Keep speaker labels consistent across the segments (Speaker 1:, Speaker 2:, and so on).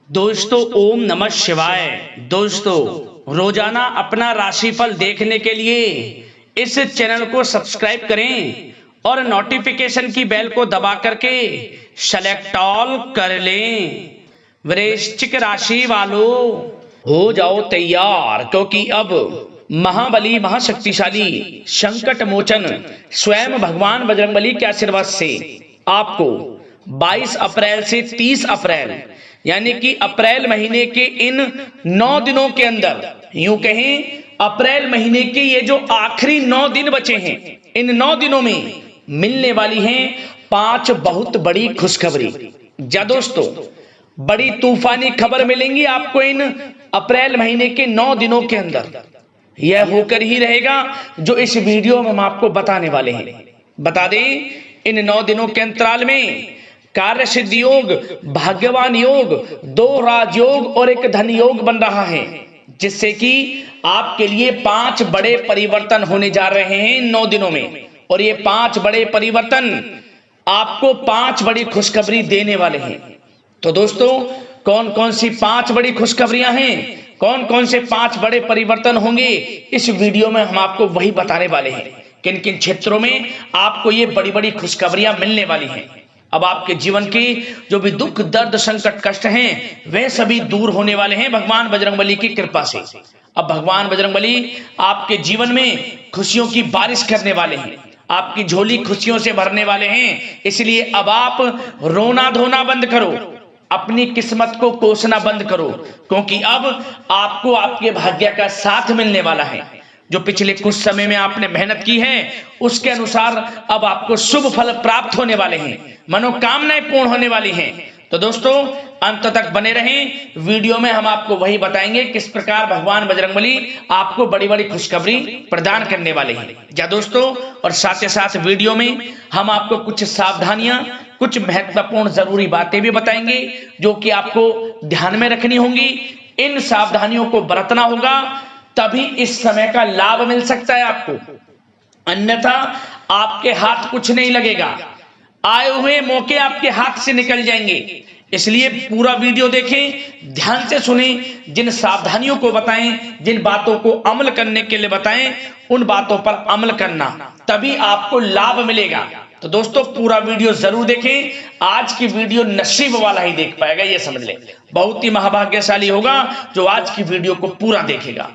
Speaker 1: दोस्तों ओम नमः शिवाय। दोस्तों रोजाना अपना राशिफल देखने के लिए इस चैनल को सब्सक्राइब करें और नोटिफिकेशन की बेल को दबा करके सेलेक्ट ऑल कर लें। वृश्चिक राशि वालों हो जाओ तैयार, क्योंकि अब महाबली महाशक्तिशाली संकट मोचन स्वयं भगवान बजरंगबली के आशीर्वाद से आपको 22 अप्रैल से 30 अप्रैल यानी कि अप्रैल महीने के इन 9 दिनों के अंदर, यूं कहें अप्रैल महीने के ये जो आखिरी 9 दिन बचे हैं, इन 9 दिनों में मिलने वाली हैं 5 बहुत बड़ी खुशखबरी। जा दोस्तों, बड़ी तूफानी खबर मिलेंगी आपको इन अप्रैल महीने के 9 दिनों के अंदर। यह होकर ही रहेगा जो इस वीडियो में हम आपको बताने वाले हैं। बता दें, इन 9 दिनों के अंतराल में कार्य सिद्धि योग, भाग्यवान योग, 2 राजयोग और एक धन योग बन रहा है, जिससे कि आपके लिए 5 बड़े परिवर्तन होने जा रहे हैं इन 9 दिनों में। और ये 5 बड़े परिवर्तन आपको 5 बड़ी खुशखबरी देने वाले हैं। तो दोस्तों, कौन कौन सी 5 बड़ी खुशखबरियां हैं, कौन कौन से 5 बड़े परिवर्तन होंगे, इस वीडियो में हम आपको वही बताने वाले हैं। किन किन क्षेत्रों में आपको ये बड़ी बड़ी खुशखबरियां मिलने वाली हैं। अब आपके जीवन की जो भी दुख दर्द संकट कष्ट हैं, वे सभी दूर होने वाले हैं भगवान बजरंगबली की कृपा से। अब भगवान बजरंगबली आपके जीवन में खुशियों की बारिश करने वाले हैं, आपकी झोली खुशियों से भरने वाले हैं। इसलिए अब आप रोना धोना बंद करो, अपनी किस्मत को कोसना बंद करो, क्योंकि अब आपको आपके भाग्य का साथ मिलने वाला है। जो पिछले कुछ समय में आपने मेहनत की है, उसके अनुसार अब आपको शुभ फल प्राप्त होने वाले हैं, मनोकामनाएं पूर्ण होने वाली हैं। तो दोस्तों, अंत तक बने रहें। वीडियो में हम आपको वही बताएंगे किस प्रकार भगवान बजरंगबली आपको बड़ी बड़ी खुशखबरी प्रदान करने वाले हैं। या दोस्तों, और साथ ही साथ वीडियो में हम आपको कुछ सावधानियां, कुछ महत्वपूर्ण जरूरी बातें भी बताएंगे, जो कि आपको ध्यान में रखनी होंगी। इन सावधानियों को बरतना होगा, तभी इस समय का लाभ मिल सकता है आपको, अन्यथा आपके हाथ कुछ नहीं लगेगा। आए हुए मौके आपके हाथ से निकल जाएंगे। इसलिए पूरा वीडियो देखें, ध्यान से सुने, जिन सावधानियों को बताएं, जिन बातों को अमल करने के लिए बताएं, उन बातों पर अमल करना, तभी आपको लाभ मिलेगा। तो दोस्तों, पूरा वीडियो जरूर देखें। आज की वीडियो नसीब वाला ही देख पाएगा, ये समझ लें। बहुत ही महाभाग्यशाली होगा जो आज की वीडियो को पूरा देखेगा।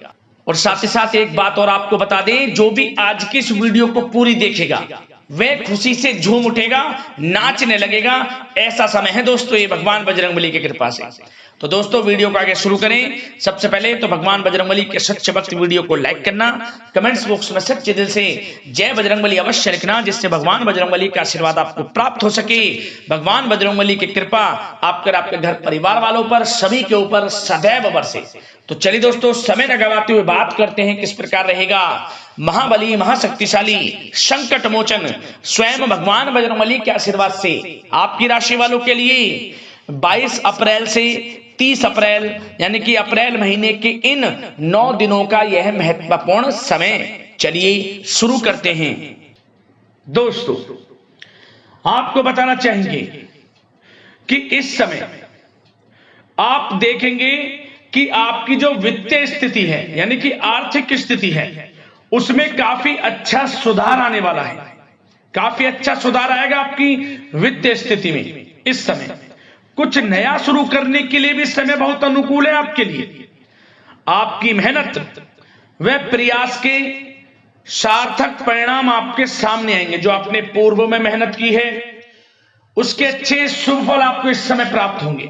Speaker 1: और साथ ही साथ एक बात और आपको बता दें, जो भी आज की इस वीडियो को पूरी देखेगा, वह खुशी से झूम उठेगा, नाचने लगेगा। ऐसा समय है दोस्तों ये भगवान बजरंगबली की कृपा से। तो दोस्तों, वीडियो को आगे शुरू करें। सबसे पहले तो भगवान बजरंगबली के सच्चे भक्त वीडियो को लाइक करना, कमेंट्स बॉक्स में सच्चे दिल से जय बजरंगबली अवश्य लिखना, जिससे भगवान बजरंगबली का आशीर्वाद आपको प्राप्त हो सके। भगवान बजरंगबली की कृपा आपके घर परिवार वालों पर, सभी के ऊपर सदैव बरसे। तो चलिए दोस्तों, समय न गवाते हुए बात करते हैं किस प्रकार रहेगा महाबली महाशक्तिशाली संकट मोचन स्वयं भगवान बजरंगबली के आशीर्वाद से आपकी राशि वालों के लिए 22 अप्रैल से 30 अप्रैल यानी कि अप्रैल महीने के इन 9 दिनों का यह महत्वपूर्ण समय। चलिए शुरू करते हैं। दोस्तों, आपको बताना चाहेंगे कि इस समय आप देखेंगे कि आपकी जो वित्तीय स्थिति है, यानी कि आर्थिक स्थिति है, उसमें काफी अच्छा सुधार आने वाला है। काफी अच्छा सुधार आएगा आपकी वित्तीय स्थिति में। इस समय कुछ नया शुरू करने के लिए भी समय बहुत अनुकूल है आपके लिए। आपकी मेहनत व प्रयास के सार्थक परिणाम आपके सामने आएंगे। जो आपने पूर्व में मेहनत की है, उसके अच्छे शुभ फल आपको इस समय प्राप्त होंगे।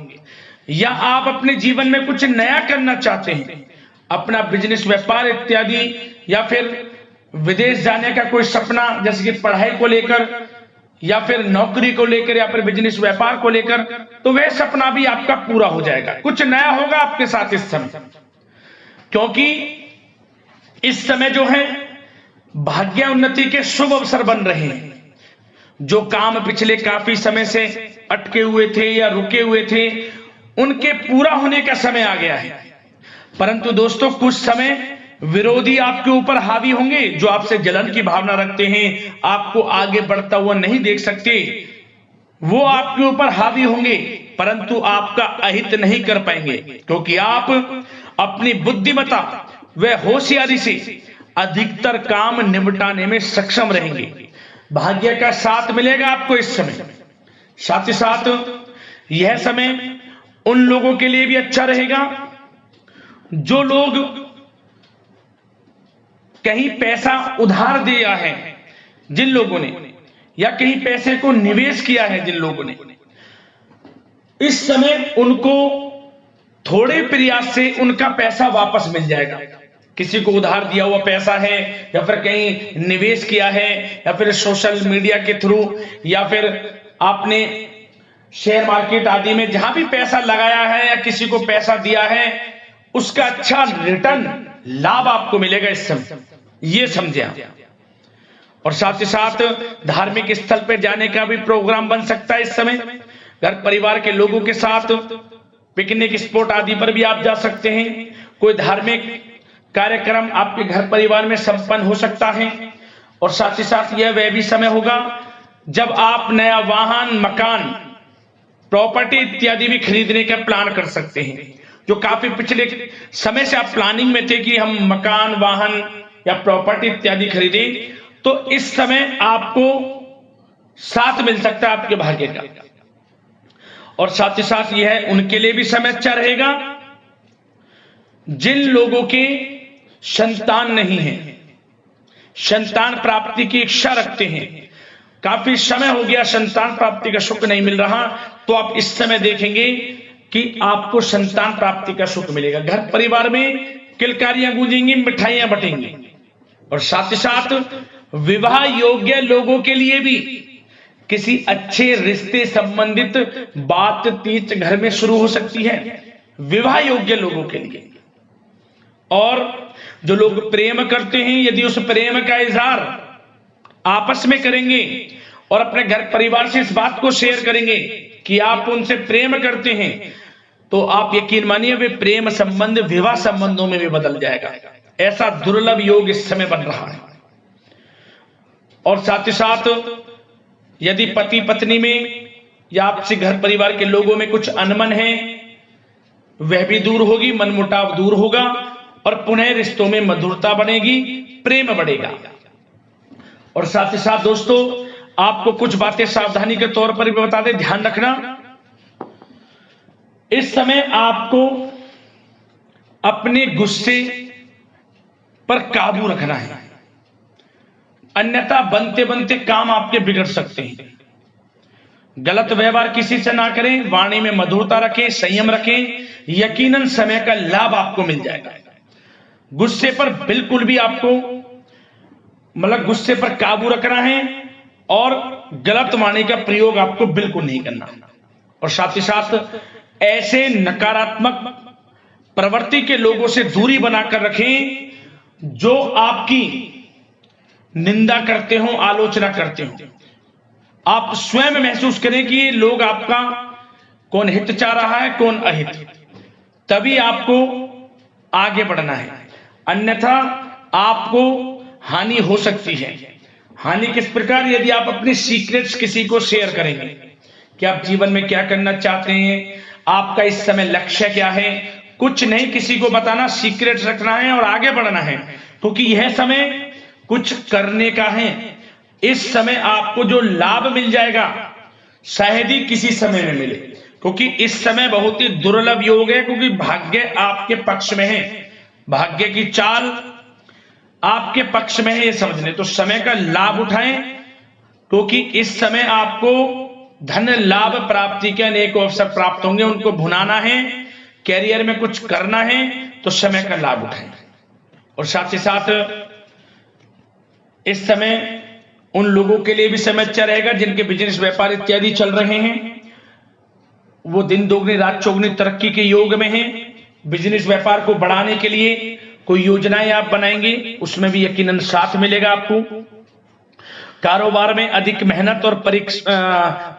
Speaker 1: या आप अपने जीवन में कुछ नया करना चाहते हैं, अपना बिजनेस, व्यापार इत्यादि, या फिर विदेश जाने का कोई सपना, जैसे कि पढ़ाई को लेकर या फिर नौकरी को लेकर या फिर बिजनेस व्यापार को लेकर, तो वह सपना भी आपका पूरा हो जाएगा। कुछ नया होगा आपके साथ इस समय, क्योंकि इस समय जो है भाग्य उन्नति के शुभ अवसर बन रहे हैं। जो काम पिछले काफी समय से अटके हुए थे या रुके हुए थे, उनके पूरा होने का समय आ गया है। परंतु दोस्तों, कुछ समय विरोधी आपके ऊपर हावी होंगे, जो आपसे जलन की भावना रखते हैं, आपको आगे बढ़ता हुआ नहीं देख सकते, वो आपके ऊपर हावी होंगे। परंतु आपका अहित नहीं कर पाएंगे, क्योंकि आप अपनी बुद्धिमत्ता व होशियारी से अधिकतर काम निपटाने में सक्षम रहेंगे। भाग्य का साथ मिलेगा आपको इस समय। साथ ही साथ यह समय उन लोगों के लिए भी अच्छा रहेगा जो लोग कहीं पैसा उधार दिया है, जिन लोगों ने, या कहीं पैसे को निवेश किया है जिन लोगों ने, इस समय उनको थोड़े प्रयास से उनका पैसा वापस मिल जाएगा। किसी को उधार दिया हुआ पैसा है, या फिर कहीं निवेश किया है, या फिर सोशल मीडिया के थ्रू, या फिर आपने शेयर मार्केट आदि में जहां भी पैसा लगाया है या किसी को पैसा दिया है, उसका अच्छा रिटर्न लाभ आपको मिलेगा इस समय, ये समझे आप। और साथ ही साथ धार्मिक स्थल पर जाने का भी प्रोग्राम बन सकता है इस समय। घर परिवार के लोगों के साथ पिकनिक स्पॉट आदि पर भी आप जा सकते हैं। कोई धार्मिक कार्यक्रम आपके घर परिवार में संपन्न हो सकता है। और साथ ही साथ यह वह भी समय होगा जब आप नया वाहन, मकान, प्रॉपर्टी इत्यादि भी खरीदने का प्लान कर सकते हैं, जो काफी पिछले समय से आप प्लानिंग में थे कि हम मकान, वाहन या प्रॉपर्टी इत्यादि खरीदें, तो इस समय आपको साथ मिल सकता है आपके भाग्य का। और साथ ही साथ यह उनके लिए भी समय अच्छा रहेगा जिन लोगों के संतान नहीं है, संतान प्राप्ति की इच्छा रखते हैं, काफी समय हो गया संतान प्राप्ति का सुख नहीं मिल रहा, तो आप इस समय देखेंगे कि आपको संतान प्राप्ति का सुख मिलेगा। घर परिवार में किलकारियां गूंजेंगी, मिठाइयां बटेंगी। और साथ ही साथ विवाह योग्य लोगों के लिए भी किसी अच्छे रिश्ते संबंधित बातचीत घर में शुरू हो सकती है, विवाह योग्य लोगों के लिए। और जो लोग प्रेम करते हैं, यदि उस प्रेम का इजहार आपस में करेंगे और अपने घर परिवार से इस बात को शेयर करेंगे कि आप उनसे प्रेम करते हैं, तो आप यकीन मानिए वे प्रेम संबंध विवाह संबंधों में भी बदल जाएगा। ऐसा दुर्लभ योग इस समय बन रहा है। और साथ ही साथ यदि पति पत्नी में या आपसे घर परिवार के लोगों में कुछ अनबन है, वह भी दूर होगी, मनमुटाव दूर होगा और पुनः रिश्तों में मधुरता बनेगी, प्रेम बढ़ेगा। और साथ ही साथ दोस्तों, आपको कुछ बातें सावधानी के तौर पर भी बता दें, ध्यान रखना। इस समय आपको अपने गुस्से पर काबू रखना है, अन्यथा बनते बनते काम आपके बिगड़ सकते हैं। गलत व्यवहार किसी से ना करें, वाणी में मधुरता रखें, संयम रखें, यकीनन समय का लाभ आपको मिल जाएगा। गुस्से पर बिल्कुल भी आपको गुस्से पर काबू रखना है और गलत वाणी का प्रयोग आपको बिल्कुल नहीं करना। और साथ ही साथ ऐसे नकारात्मक प्रवृत्ति के लोगों से दूरी बनाकर रखें जो आपकी निंदा करते हो, आलोचना करते हो। आप स्वयं महसूस करें कि ये लोग आपका कौन हित चाह रहा है, कौन अहित, तभी आपको आगे बढ़ना है, अन्यथा आपको हानि हो सकती है। हानि किस प्रकार? यदि आप अपने सीक्रेट्स किसी को शेयर करेंगे कि आप जीवन में क्या करना चाहते हैं, आपका इस समय लक्ष्य क्या है, कुछ नहीं किसी को बताना, सीक्रेट्स रखना है और आगे बढ़ना है, क्योंकि यह समय कुछ करने का है। इस समय आपको जो लाभ मिल जाएगा शायद ही किसी समय में मिले, क्योंकि इस समय बहुत ही दुर्लभ योग है, क्योंकि भाग्य आपके पक्ष में है, भाग्य की चाल आपके पक्ष में है, ये समझ लें। तो समय का लाभ उठाएं, क्योंकि इस समय आपको धन लाभ प्राप्ति के अनेक अवसर प्राप्त होंगे, उनको भुनाना है, कैरियर में कुछ करना है, तो समय का लाभ उठाएं। और साथ ही साथ इस समय उन लोगों के लिए भी समय अच्छा रहेगा जिनके बिजनेस व्यापार इत्यादि चल रहे हैं, वो दिन दोगुनी रात चौगुनी तरक्की के योग में हैं। बिजनेस व्यापार को बढ़ाने के लिए कोई योजनाएं आप बनाएंगे, उसमें भी यकीनन साथ मिलेगा आपको। कारोबार में अधिक मेहनत और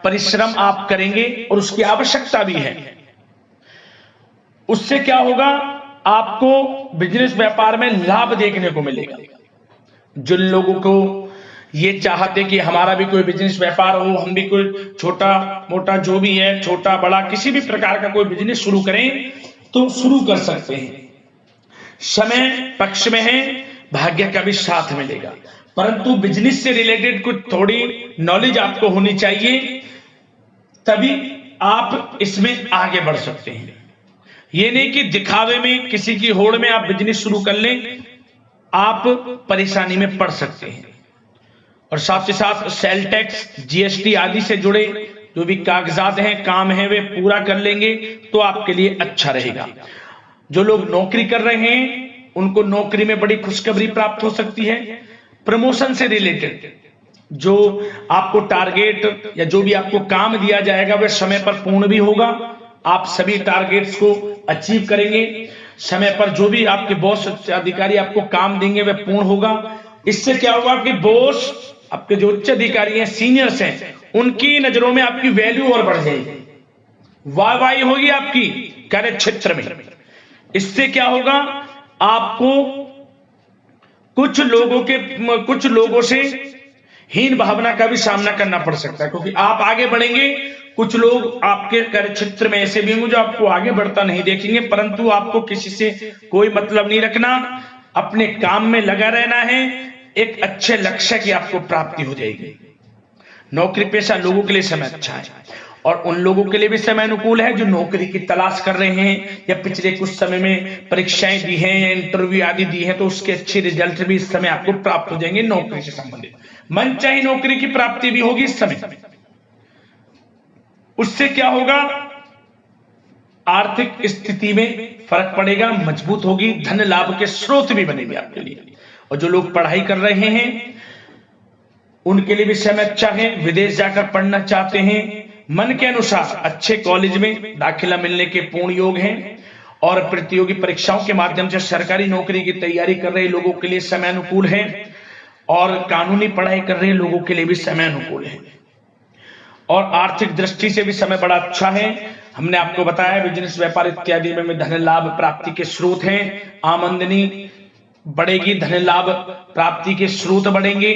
Speaker 1: परिश्रम आप करेंगे और उसकी आवश्यकता भी है। उससे क्या होगा, आपको बिजनेस व्यापार में लाभ देखने को मिलेगा। जिन लोगों को ये चाहते कि हमारा भी कोई बिजनेस व्यापार हो, हम भी कोई छोटा मोटा जो भी है, छोटा बड़ा किसी भी प्रकार का कोई बिजनेस शुरू करें तो शुरू कर सकते हैं। समय पक्ष में है, भाग्य का भी साथ मिलेगा, परंतु बिजनेस से रिलेटेड कुछ थोड़ी नॉलेज आपको होनी चाहिए, तभी आप इसमें आगे बढ़ सकते हैं। ये नहीं कि दिखावे में किसी की होड़ में आप बिजनेस शुरू कर लें, आप परेशानी में पड़ सकते हैं। और साथ ही साथ सेल टैक्स, जीएसटी आदि से जुड़े जो भी कागजात हैं, काम है, वे पूरा कर लेंगे तो आपके लिए अच्छा रहेगा। जो लोग नौकरी कर रहे हैं उनको नौकरी में बड़ी खुशखबरी प्राप्त हो सकती है। प्रमोशन से रिलेटेड जो आपको टारगेट या जो भी आपको काम दिया जाएगा वह समय पर पूर्ण भी होगा, आप सभी टारगेट्स को अचीव करेंगे। समय पर जो भी आपके बॉस अधिकारी आपको काम देंगे वह पूर्ण होगा। इससे क्या होगा, आपके बॉस, आपके जो उच्च अधिकारी हैं, सीनियर्स हैं, उनकी नजरों में आपकी वैल्यू और बढ़ जाएगी, वाहवाही होगी आपकी कार्य क्षेत्र में। इससे क्या होगा, आपको कुछ लोगों से हीन भावना का भी सामना करना पड़ सकता है, क्योंकि आप आगे बढ़ेंगे। कुछ लोग आपके कार्य क्षेत्र में ऐसे भी होंगे जो आपको आगे बढ़ता नहीं देखेंगे, परंतु आपको किसी से कोई मतलब नहीं रखना, अपने काम में लगा रहना है, एक अच्छे लक्ष्य की आपको प्राप्ति हो जाएगी। नौकरी पेशा लोगों के लिए समय अच्छा है, और उन लोगों के लिए भी समय अनुकूल है जो नौकरी की तलाश कर रहे हैं या पिछले कुछ समय में परीक्षाएं दी हैं, इंटरव्यू आदि दी हैं, तो उसके अच्छे रिजल्ट भी इस समय आपको प्राप्त हो जाएंगे। नौकरी से संबंधित मनचाही नौकरी की प्राप्ति भी होगी इस समय। उससे क्या होगा, आर्थिक स्थिति में फर्क पड़ेगा, मजबूत होगी, धन लाभ के स्रोत भी बनेंगे आपके लिए। और जो लोग पढ़ाई कर रहे हैं उनके लिए भी समय अच्छा है, विदेश जाकर पढ़ना चाहते हैं, मन के अनुसार अच्छे कॉलेज में दाखिला मिलने के पूर्ण योग हैं, और प्रतियोगी परीक्षाओं के माध्यम से सरकारी नौकरी की तैयारी कर रहे लोगों के लिए समय अनुकूल है, और कानूनी पढ़ाई कर रहे लोगों के लिए भी समय अनुकूल है, और आर्थिक दृष्टि से भी समय बड़ा अच्छा है। हमने आपको बताया बिजनेस व्यापार इत्यादि में धन लाभ प्राप्ति के स्रोत हैं, आमदनी बढ़ेगी, धन लाभ प्राप्ति के स्रोत बढ़ेंगे,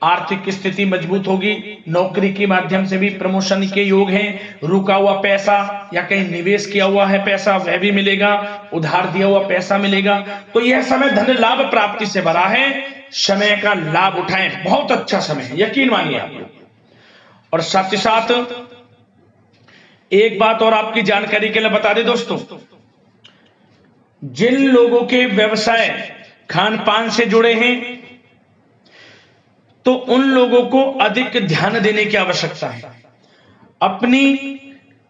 Speaker 1: आर्थिक स्थिति मजबूत होगी, नौकरी के माध्यम से भी प्रमोशन के योग हैं, रुका हुआ पैसा या कहीं निवेश किया हुआ है पैसा वह भी मिलेगा, उधार दिया हुआ पैसा मिलेगा। तो यह समय धन लाभ प्राप्ति से भरा है, समय का लाभ उठाएं, बहुत अच्छा समय है, यकीन मानिए आप लोग। और साथ ही साथ एक बात और आपकी जानकारी के लिए बता दें दोस्तों, जिन लोगों के व्यवसाय खान पान से जुड़े हैं तो उन लोगों को अधिक ध्यान देने की आवश्यकता है। अपनी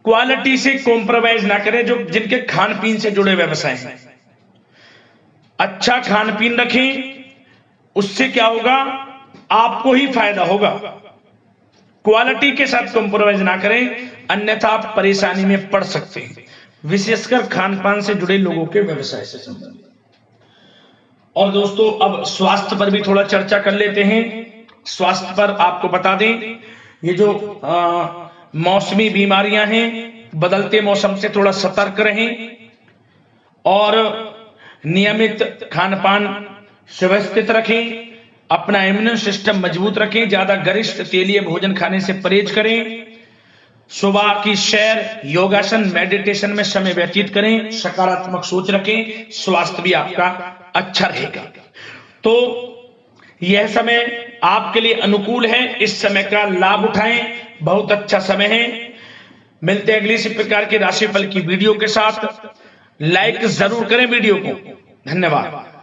Speaker 1: क्वालिटी से कॉम्प्रोमाइज ना करें। जो जिनके खान पीन से जुड़े व्यवसाय हैं, अच्छा खान पीन रखें, उससे क्या होगा, आपको ही फायदा होगा। क्वालिटी के साथ कॉम्प्रोमाइज ना करें, अन्यथा आप परेशानी में पड़ सकते हैं, विशेषकर खान पान से जुड़े लोगों के व्यवसाय से संबंधित। और दोस्तों अब स्वास्थ्य पर भी थोड़ा चर्चा कर लेते हैं। स्वास्थ्य पर आपको बता दें, ये जो मौसमी बीमारियां हैं, बदलते मौसम से थोड़ा सतर्क रहें, और नियमित खान पान व्यवस्थित रखें, अपना इम्यून सिस्टम मजबूत रखें, ज्यादा गरिष्ठ तेलीय भोजन खाने से परहेज करें, सुबह की सैर, योगासन, मेडिटेशन में समय व्यतीत करें, सकारात्मक सोच रखें, स्वास्थ्य भी आपका अच्छा रहेगा। तो यह समय आपके लिए अनुकूल है, इस समय का लाभ उठाएं, बहुत अच्छा समय है। मिलते हैं अगली इसी प्रकार के राशिफल की वीडियो के साथ। लाइक जरूर करें वीडियो को। धन्यवाद।